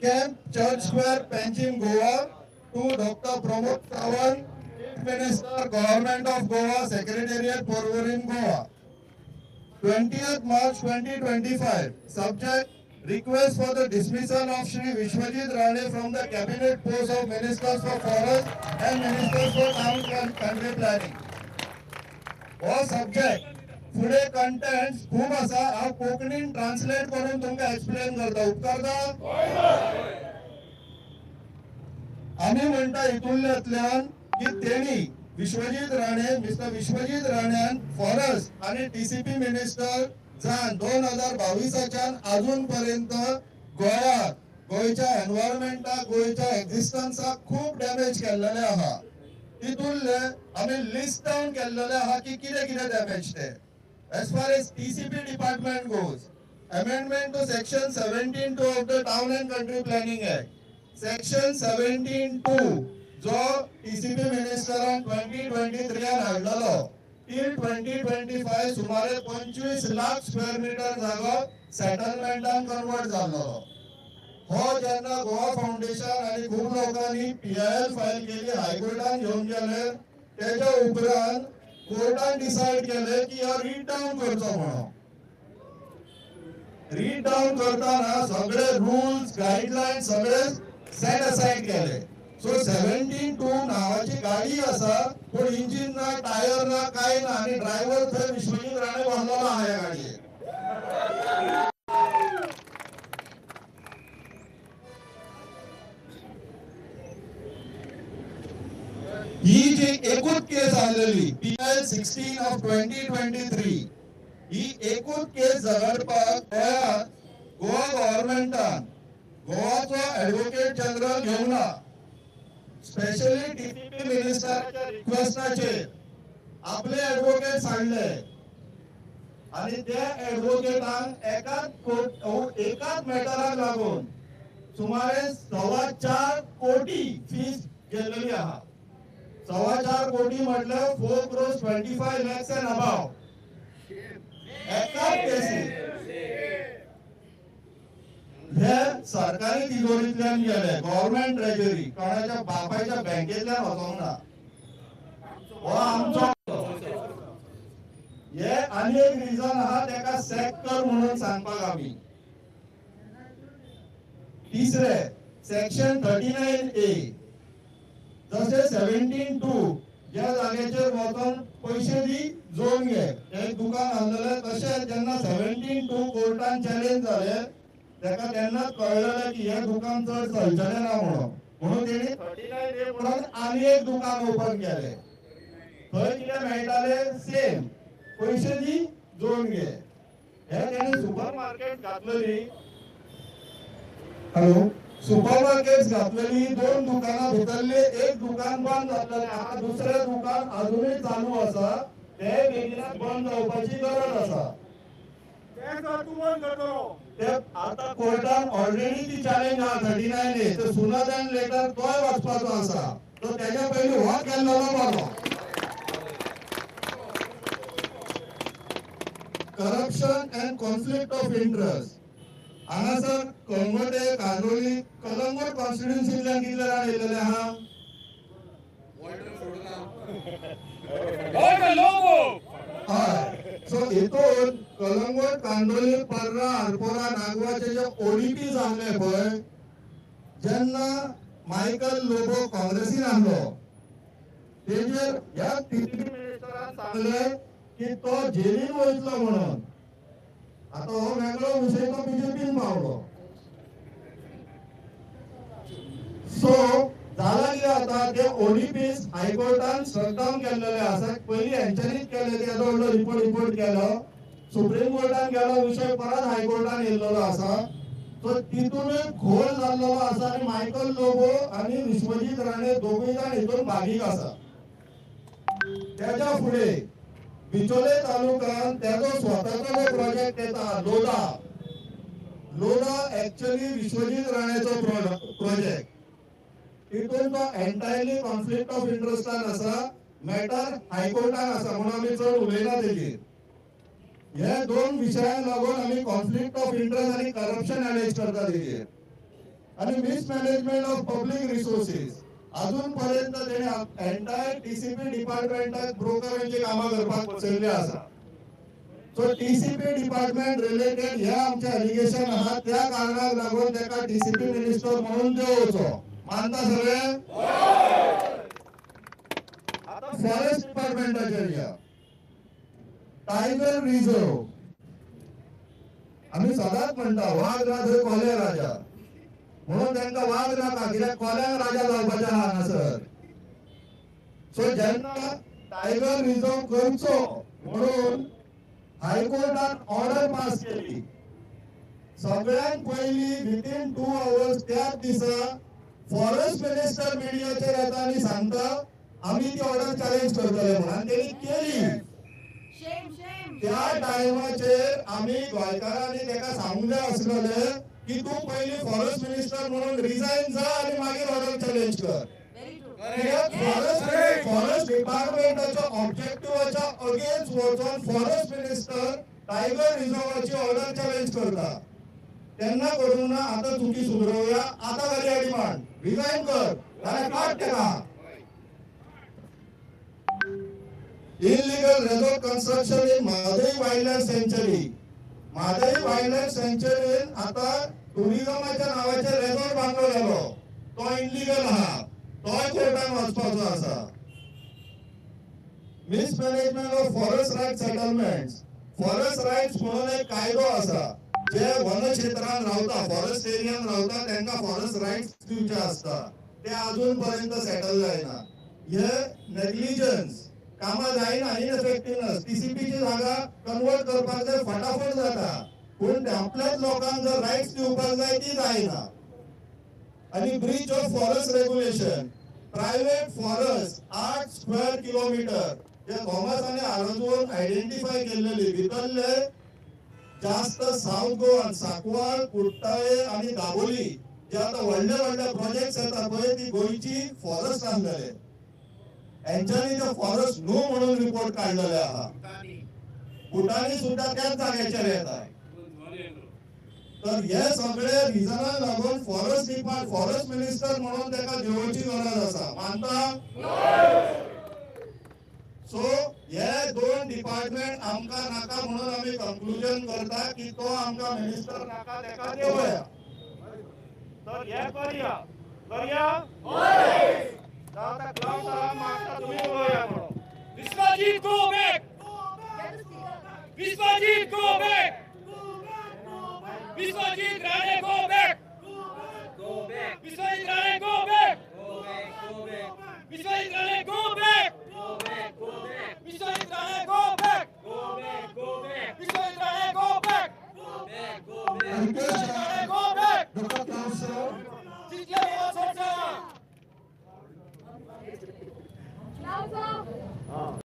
Camp Church Square, Panjim, Goa, to Dr. Pramod Sawant, Chief Minister, Government of Goa, Secretariat, Porvorim, Goa. 20th March 2025. Subject: request for the dismissal of Shri Vishwajit Rane from the cabinet post of Ministers for Forest and Ministers for Town and Country Planning. Or subject पुढे content खूप असा हा कोकणीन translate करून तुमका explain करता उपकारता आम्ही म्हणता इतुल्यातल्यान की तेणी विश्वजीत राणे मिस्टर विश्वजीत राण्यान फॉरेस्ट आणि टीसीपी मिनिस्टर जान 2022च्या अजूनपर्यंत गोयच्या एन्व्हायरमेंटाक गोयच्या एक्झिस्टन्साक खूप डॅमेज केलेले आहा तितूनले आम्ही लिस्ट डाउन केलेले आहा की कितें कितें डॅमेज ते. As far as TCP department goes, amendment to section 17(2) of the Town and Country Planning Act. Section 17(2) जो TCP minister 2023 हाडलेलो till 2025 सुमारे 25 लाख स्क्वेअर मीटर जागो सेटलमेंटान कन्वर्ट जाल्लो. हो जेन्ना गोवा फाउंडेशन आणि खूप लोकांनी PIL फाईल केली हायकोर्टान घेऊन गेले त्याच्या उपरांत कोर्टान डिसाइड केले की या रीड डाउन करचो म्हणून. रीड डाउन करताना सगळे रूल्स गाइडलाइन सगळे सेट असाइड केले. सो 17(2) नावाची गाडी असा पण इंजिन ना टायर ना काय ना आणि ड्रायव्हर थंय विश्वजीत राणे बसलेलो आहे या गाडयेर. ही जी एकूच केस आलेली PIL 16 of 2023 ही एकूच केस झगडपाक गोवा गव्हर्नमेंटान गोवाचो ॲडव्होकेट जनरल घेवना स्पेशली TCP मिनिस्टराच्या रिक्वेस्टाचेर आपले ॲडव्होकेट सांडले आणि त्या ॲडव्होकेटान एकाच मॅटराक लागून सुमारे 4.25 कोटी फीस गेलेली आहा. 4.25 कोटी म्हटलं 4 crores 25 lakhs and above. एकाच केसीत हे सरकारी तिजोरीतल्यान गेले गव्हर्नमेंट ट्रेजरी कोणाच्या बापाच्या बँकेतल्यान वचोंक ना. हो आमचो हे आनी एक रिजन आहा तेका सॅक कर म्हणून सांगपाक आमी. तिसरे सेक्शन 39A जसे 17(2) ज्या जागेचेर वचून पैसे दी जोन घे एक दुकान आणलेले तसे जेन्ना 17(2) कोर्टान चॅलेंज झाले तेका तेन्नाच कळलेले की हे दुकान चड चलचेले ना म्हणून तेणी 39A म्हणून आनी एक दुकान ओपन केले. थंय कितें मेळटाले सेम पैसे दी जोन घे. हे तेणी सुपर मार्केट घातलेली सुपर मार्केट घातलेली 2 दुकानां भितरले एक दुकान बंद जातले आहा दुसरे दुकान अजूनही चालू आसा ते बेगीनच बंद जावपाची गरज आसा. ते आता कोर्टान ऑलरेडी ती चॅलेंज आहा 39A ते सुनत एंड लेटर तोय वाचपाचो आसा तो त्याच्या पयलीं हो केल्लो बरो. Corruption and conflict of interest हांगासर कंगोटे कांदोळी कलंगूट कॉन्स्टिट्युन्सींतल्यान कितले जाण येयलेले आहा. हय सो हितून कलंगूट कांदोळी पर्रा आरपोरा नागवाचे जे ODP जाल्ले पळय जेन्ना मायकल लोबो काँग्रेसीन आहलो तेजेर ह्या TCP मिनिस्टरान सांगले की तो जेलीन वयतलो म्हणून. आता हो वेगळो विषय तो BJPन पावलो. सो जाला कितें आता ते ODPs हायकोर्टान शटडाउन केल्लेले आसा. पयलीं हेंच्यांनीच केले तेजो व्हडलो रिपोर्ट केलो सुप्रीम कोर्टान गेलो विषय परत हायकोर्टान येयल्लो आसा. सो तितूनय घोळ जाल्लो आसा आनी मायकल लोबो आनी विश्वजीत राणे दोगूय जाण हितून भागीक आसा. त्याच्या फुडें बिचोले तालुक्यात तेजो स्वताचो जो प्रोजेक्ट येता लोधा ऍक्च्युअली विश्वजीत राणेचो प्रोजेक्ट तितून तो एंटायरली कॉन्फ्लिक्ट ऑफ इंटरेस्टान आसा. मॅटर हायकोर्टान आसा म्हणून आमी चड उलयना तेजेर. हे 2 विशयांक लागून आमी कॉन्फ्लिक्ट ऑफ इंटरेस्ट आनी करप्शन अरेंज करता तेजेर. आणि मिसमॅनेजमेंट ऑफ पब्लिक रिसोर्सेस अजूनपर्यंत त्याने एंटायर टीसीपी डिपार्टमेंटात ब्रोकरांची कामां करपाक पसरली आसा. सो टीसीपी डिपार्टमेंट रिलेटेड ह्या आमचे एलिगेशन आहात त्या कारणाक लागून त्याका टीसीपी मिनिस्टर म्हणून देवचो मानता सगळे. आता फॉरेस्ट डिपार्टमेंटाचेर या टायगर रिझर्व आम्ही सदांच म्हणटा वाघ ना थंय कोले राजा म्हणून त्यांना वाघ नाका कित्याक कोल्याक राजा जावपाचे आहा हांगासर. सो जेन्ना टायगर रिझर्व करचो म्हणून हायकोर्टान ऑर्डर पास केली. सगळ्यात पहिली विदिन 2 hours त्याच दिसा फॉरेस्ट मिनिस्टर मिडियाचेर येता आनी सांगता आम्ही ती ऑर्डर चॅलेंज करतले म्हणून आनी तेणी केली. त्या टायमाचेर आम्ही गोंयकारांनी तेका सांगूंक जाय आसलेले की तू पयली फॉरेस्ट मिनिस्टर म्हणून रिजाइन जा आनी मागीर ऑर्डर चॅलेंज कर. फॉरेस्ट डिपार्टमेंटाच्या ऑब्जेक्टिव्हाच्या अगेन्स्ट वचून फॉरेस्ट मिनिस्टर टायगर रिझर्वाची ऑर्डर चॅलेंज करता. त्यांना करूंक ना. आता चुकी सुधरवूया. आता घालया डिमांड रिजाइन कर नाल्यार काड तेका. Illegal resort construction in Mhadei wildlife sanctuary. Mhadei wildlife सेंचुरीन आता टुरिझमाच्या नावाचेर रेसोर्ट बांदलो गेलो तो इल्लीगल आहा. तोय कोर्टान वचपाचो आसा. Mismanagement of forest right settlements. Forest rights म्हणून एक कायदो आसा. जे वन क्षेत्रांत रावता फॉरेस्ट एरियान रावता त्यांना फॉरेस्ट रायट्स दिवचे असता. ते अजून पर्यंत सेटल जायना. हे नेग्लिजन्स कामां जायना. इनएफेक्टिवनेस टीसीपीची जागा कन्वर्ट करपाक जाय फटाफट जाता पूण आपल्याच लोकांक जर रायट्स दिवपाक जाय ती जायना. आणि Breach of forest regulation. Private forest 8 square kilometre जे थॉमसाने आरजून आयडेंटिफाय केलेली भितरले जास्त साऊथ गोवा सांकवाळ कुट्टाळे आणि दाबोली जे आता व्हडले व्हडले प्रोजेक्ट्स येतात पळय ती गोंयची फॉरेस्ट आसलेले यांच्यानी ते फॉरेस्ट न्हू म्हणून रिपोर्ट काढलेले आहा. भुटानी सुद्धा त्याच जाग्याचेर येतात. तर हे सगळे रिजनाक लागून फॉरेस्ट मिनिस्टर म्हणून त्याका देवची गरज आसा. मानता. सो हे 2 डिपार्टमेंट आमका नाका म्हणून आम्ही कन्क्लुजन करता की तो आमका मिनिस्टर नाका तेका देवया. तर हे करूया आता क्लाउडला मागता तुम्ही बोलूया म्हणून. Vishwajit go back. Vishwajit go back. Vishwajit Rane go back. Vishwajit Rane go back. Vishwajit Rane go back. Vishwajit Rane go back. Vishwajit Rane go back.